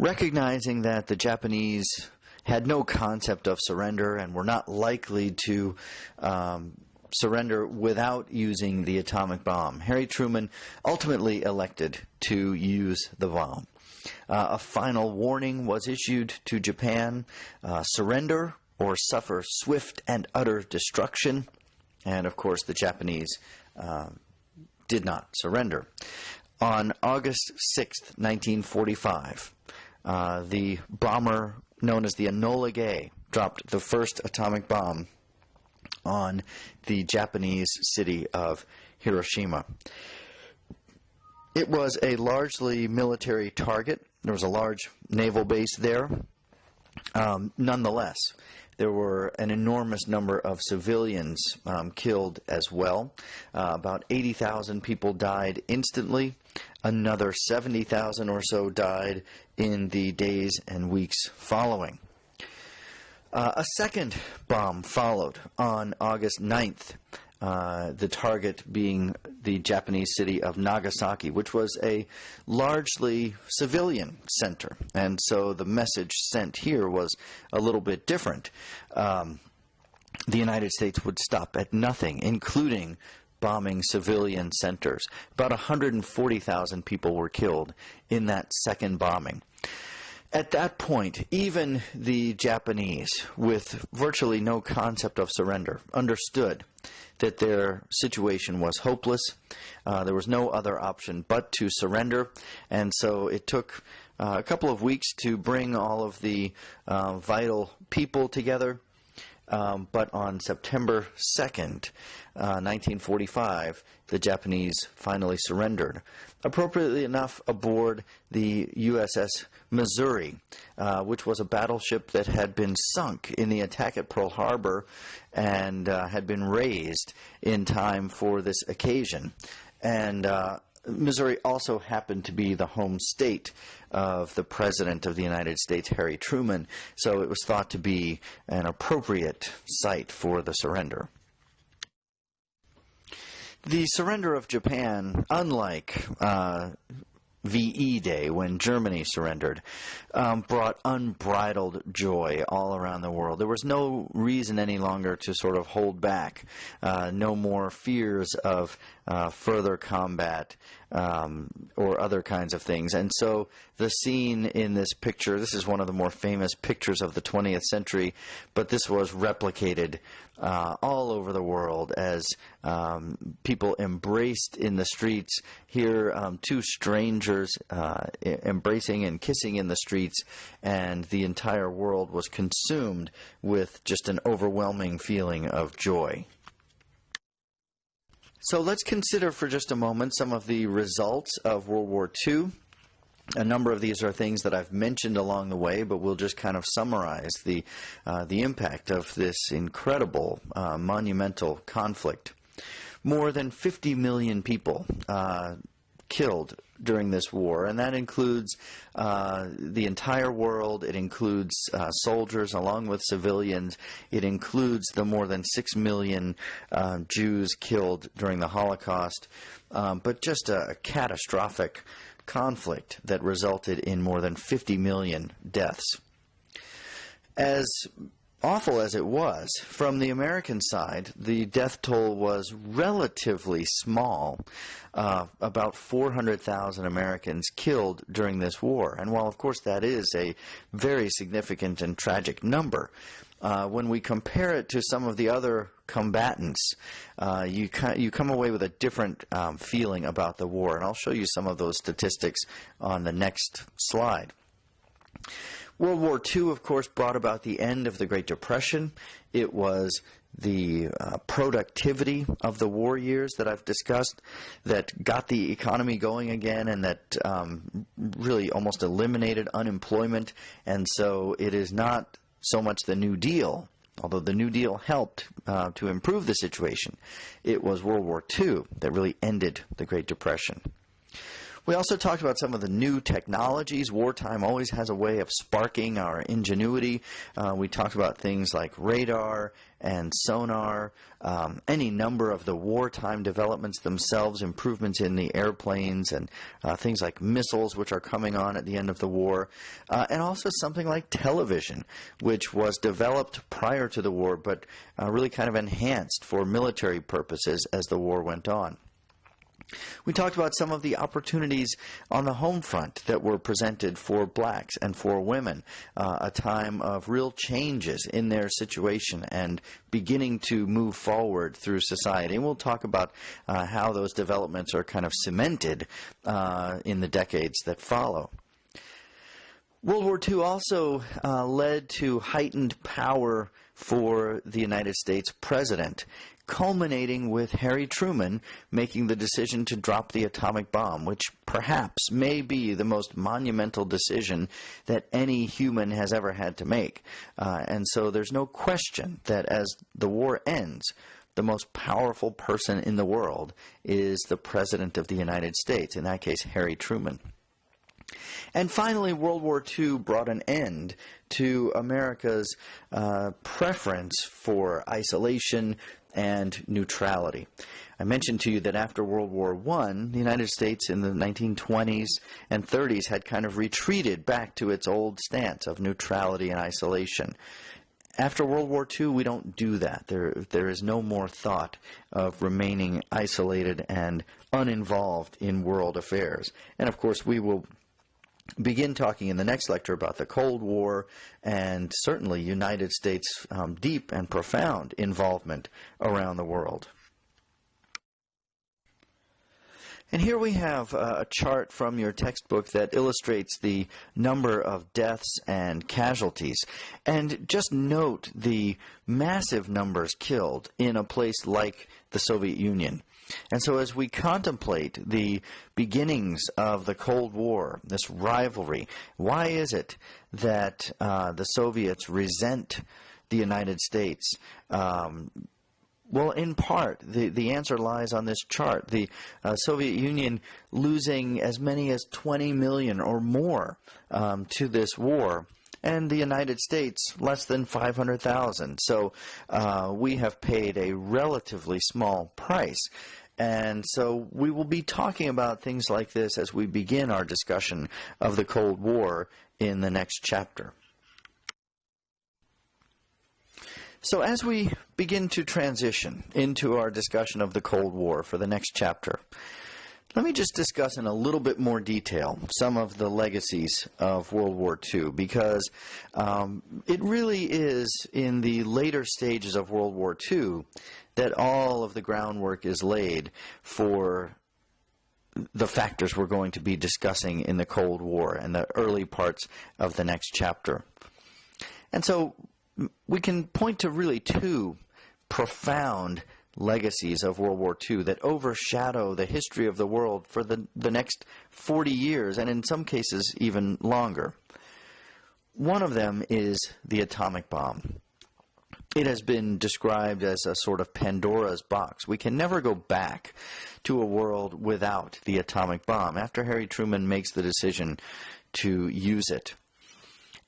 Recognizing that the Japanese had no concept of surrender and were not likely to surrender without using the atomic bomb, Harry Truman ultimately elected to use the bomb. A final warning was issued to Japan: surrender or suffer swift and utter destruction. And of course the Japanese did not surrender. On August 6th, 1945, the bomber known as the Enola Gay dropped the first atomic bomb on the Japanese city of Hiroshima. It was a largely military target. There was a large naval base there. Nonetheless, there were an enormous number of civilians killed as well. About 80,000 people died instantly. Another 70,000 or so died in the days and weeks following. A second bomb followed on August 9th, the target being the Japanese city of Nagasaki, which was a largely civilian center. And so the message sent here was a little bit different. The United States would stop at nothing, including bombing civilian centers. About 140,000 people were killed in that second bombing. At that point, even the Japanese, with virtually no concept of surrender, understood that their situation was hopeless. There was no other option but to surrender, and so it took a couple of weeks to bring all of the vital people together. But on September 2nd, 1945, the Japanese finally surrendered. Appropriately enough, aboard the USS Missouri, which was a battleship that had been sunk in the attack at Pearl Harbor and had been raised in time for this occasion. And Missouri also happened to be the home state of the President of the United States, Harry Truman, so it was thought to be an appropriate site for the surrender. The surrender of Japan, unlike W.E.B. Day, when Germany surrendered, brought unbridled joy all around the world. There was no reason any longer to sort of hold back, no more fears of further combat or other kinds of things. And so the scene in this picture, this is one of the more famous pictures of the 20th century, but this was replicated all over the world as people embraced in the streets. Here, two strangers embracing and kissing in the streets, and the entire world was consumed with just an overwhelming feeling of joy. So let's consider for just a moment some of the results of World War II. A number of these are things that I've mentioned along the way, but we'll just kind of summarize the impact of this incredible, monumental conflict. More than 50 million people killed during this war, and that includes the entire world. It includes soldiers along with civilians. It includes the more than 6 million Jews killed during the Holocaust, but just a catastrophic conflict that resulted in more than 50 million deaths. As awful as it was, from the American side, the death toll was relatively small. About 400,000 Americans killed during this war. And while, of course, that is a very significant and tragic number, when we compare it to some of the other combatants, you come away with a different feeling about the war. And I'll show you some of those statistics on the next slide. World War II, of course, brought about the end of the Great Depression. It was the productivity of the war years that I've discussed that got the economy going again, and that really almost eliminated unemployment. And so it is not so much the New Deal, although the New Deal helped to improve the situation. It was World War II that really ended the Great Depression. We also talked about some of the new technologies. Wartime always has a way of sparking our ingenuity. We talked about things like radar and sonar, any number of the wartime developments themselves, improvements in the airplanes and things like missiles, which are coming on at the end of the war, and also something like television, which was developed prior to the war but really kind of enhanced for military purposes as the war went on. We talked about some of the opportunities on the home front that were presented for blacks and for women, a time of real changes in their situation and beginning to move forward through society. And we'll talk about how those developments are kind of cemented in the decades that follow. World War II also led to heightened power for the United States president, culminating with Harry Truman making the decision to drop the atomic bomb, which perhaps may be the most monumental decision that any human has ever had to make. And so there's no question that as the war ends, the most powerful person in the world is the President of the United States, in that case, Harry Truman. And finally, World War II brought an end to America's preference for isolation and neutrality. I mentioned to you that after World War I, the United States in the 1920s and 30s had kind of retreated back to its old stance of neutrality and isolation. After World War II, we don't do that. There is no more thought of remaining isolated and uninvolved in world affairs. And of course, we will begin talking in the next lecture about the Cold War and certainly United States' deep and profound involvement around the world. And here we have a chart from your textbook that illustrates the number of deaths and casualties. And just note the massive numbers killed in a place like the Soviet Union. And so as we contemplate the beginnings of the Cold War, this rivalry, why is it that the Soviets resent the United States? Well, in part, the answer lies on this chart. The Soviet Union losing as many as 20 million or more to this war, and the United States less than 500,000. So we have paid a relatively small price. And so we will be talking about things like this as we begin our discussion of the Cold War in the next chapter. So as we begin to transition into our discussion of the Cold War for the next chapter, let me just discuss in a little bit more detail some of the legacies of World War II, because it really is in the later stages of World War II that all of the groundwork is laid for the factors we're going to be discussing in the Cold War and the early parts of the next chapter. And so we can point to really two profound legacies of World War II that overshadow the history of the world for the next 40 years, and in some cases even longer. One of them is the atomic bomb. It has been described as a sort of Pandora's box. We can never go back to a world without the atomic bomb after Harry Truman makes the decision to use it.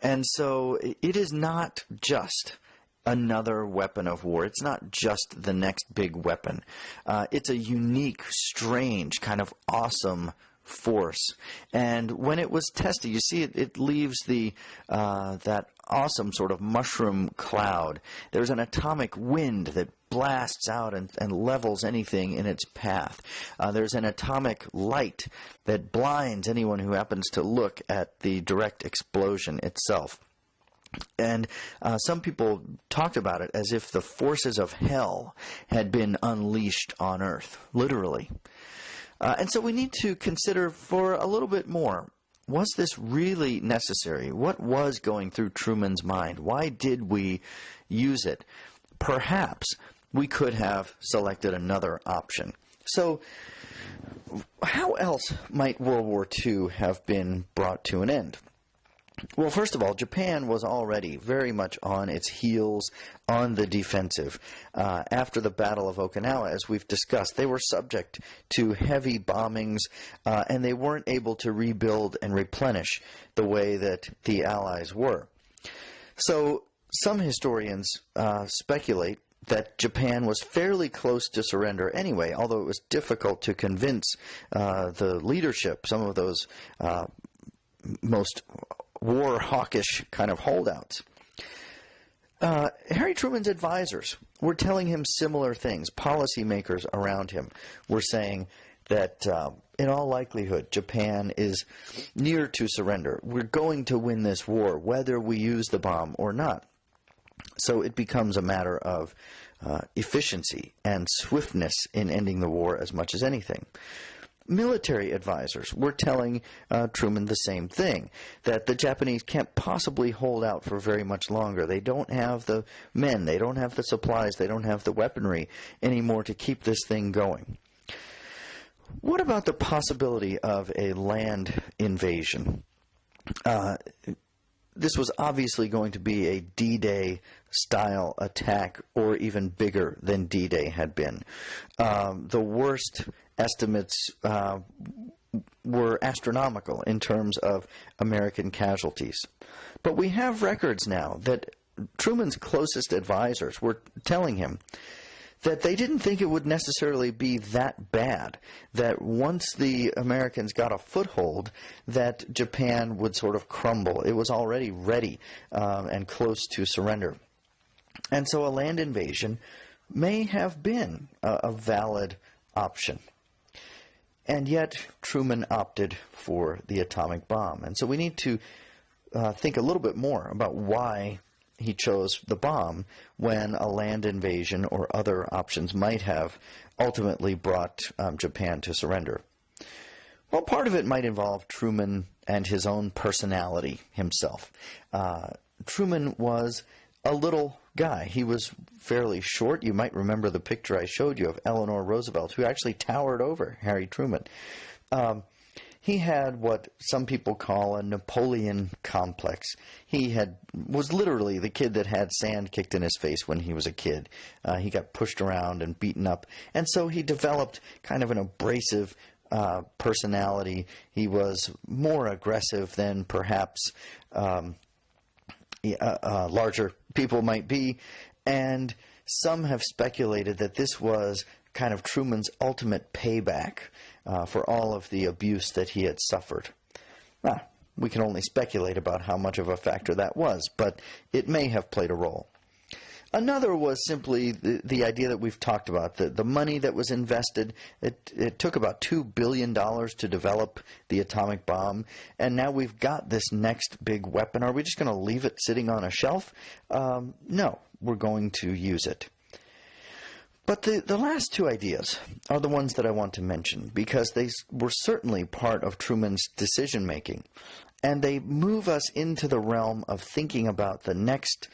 And so it is not just another weapon of war. It's not just the next big weapon. It's a unique, strange, kind of awesome force. And when it was tested, you see it leaves that awesome sort of mushroom cloud. There's an atomic wind that blasts out and levels anything in its path. There's an atomic light that blinds anyone who happens to look at the direct explosion itself. And some people talked about it as if the forces of hell had been unleashed on Earth, literally. And so we need to consider for a little bit more, was this really necessary? What was going through Truman's mind? Why did we use it? Perhaps we could have selected another option. So how else might World War II have been brought to an end? Well, first of all, Japan was already very much on its heels, on the defensive. After the Battle of Okinawa, as we've discussed, they were subject to heavy bombings, and they weren't able to rebuild and replenish the way that the Allies were. So some historians speculate that Japan was fairly close to surrender anyway, although it was difficult to convince the leadership, some of those most war-hawkish kind of holdouts. Harry Truman's advisors were telling him similar things. Policymakers around him were saying that in all likelihood Japan is near to surrender. We're going to win this war, whether we use the bomb or not. So it becomes a matter of efficiency and swiftness in ending the war as much as anything. Military advisors were telling Truman the same thing, that the Japanese can't possibly hold out for very much longer. They don't have the men, they don't have the supplies, they don't have the weaponry anymore to keep this thing going. What about the possibility of a land invasion? This was obviously going to be a D-Day style attack, or even bigger than D-Day had been. The worst estimates were astronomical in terms of American casualties. But we have records now that Truman's closest advisors were telling him that they didn't think it would necessarily be that bad, that once the Americans got a foothold, that Japan would sort of crumble. It was already ready and close to surrender. And so a land invasion may have been a valid option. And yet Truman opted for the atomic bomb. And so we need to think a little bit more about why he chose the bomb when a land invasion or other options might have ultimately brought Japan to surrender. Well, part of it might involve Truman and his own personality himself. Truman was a little guy. He was fairly short. You might remember the picture I showed you of Eleanor Roosevelt, who actually towered over Harry Truman. He had what some people call a Napoleon complex. He was literally the kid that had sand kicked in his face when he was a kid. He got pushed around and beaten up, and so he developed kind of an abrasive personality. He was more aggressive than perhaps larger people might be, and some have speculated that this was kind of Truman's ultimate payback for all of the abuse that he had suffered. We can only speculate about how much of a factor that was, but it may have played a role. Another was simply the idea that we've talked about, the money that was invested. It took about $2 billion to develop the atomic bomb, and now we've got this next big weapon. Are we just going to leave it sitting on a shelf? No, we're going to use it. But the last two ideas are the ones that I want to mention, because they were certainly part of Truman's decision-making, and they move us into the realm of thinking about the next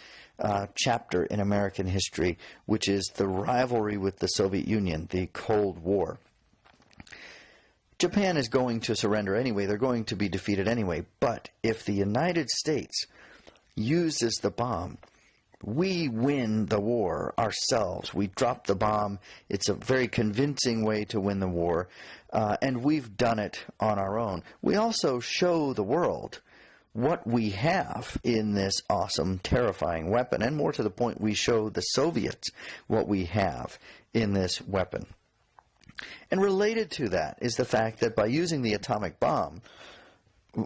chapter in American history, which is the rivalry with the Soviet Union, the Cold War. Japan is going to surrender anyway. They're going to be defeated anyway. But if the United States uses the bomb, we win the war ourselves. We drop the bomb. It's a very convincing way to win the war, and we've done it on our own. We also show the world what we have in this awesome, terrifying weapon, and more to the point, we show the Soviets what we have in this weapon. And related to that is the fact that by using the atomic bomb,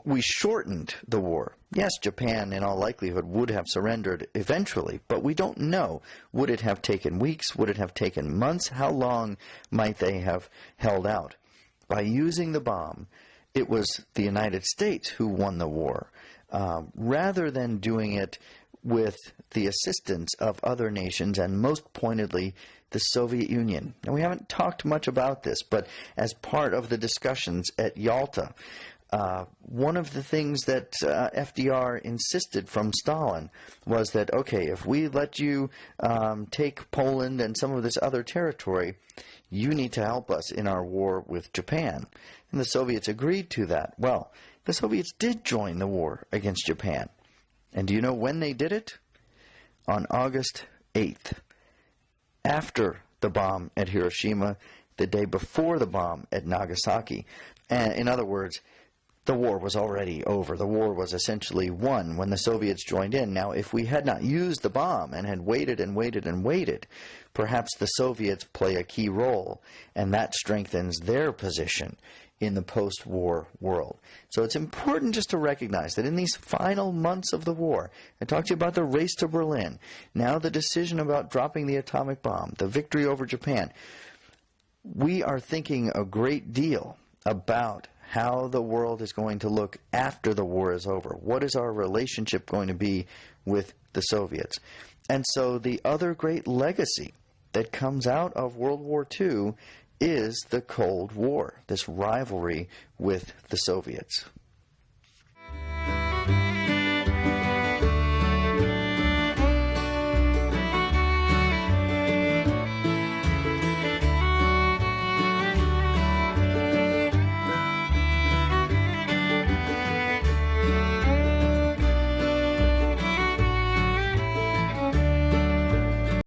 we shortened the war. Yes, Japan in all likelihood would have surrendered eventually, but we don't know. Would it have taken weeks? Would it have taken months? How long might they have held out? By using the bomb, it was the United States who won the war, rather than doing it with the assistance of other nations, and most pointedly, the Soviet Union. And we haven't talked much about this, but as part of the discussions at Yalta, one of the things that FDR insisted from Stalin was that, okay, if we let you take Poland and some of this other territory, you need to help us in our war with Japan. And the Soviets agreed to that. Well, the Soviets did join the war against Japan. And do you know when they did it? On August 8th, after the bomb at Hiroshima, the day before the bomb at Nagasaki. And in other words, the war was already over. The war was essentially won when the Soviets joined in. Now, if we had not used the bomb and had waited and waited and waited, perhaps the Soviets play a key role, and that strengthens their position in the post-war world. So it's important just to recognize that in these final months of the war, I talked to you about the race to Berlin, now the decision about dropping the atomic bomb, the victory over Japan. We are thinking a great deal about how the world is going to look after the war is over. What is our relationship going to be with the Soviets? And so the other great legacy that comes out of World War II is the Cold War, this rivalry with the Soviets.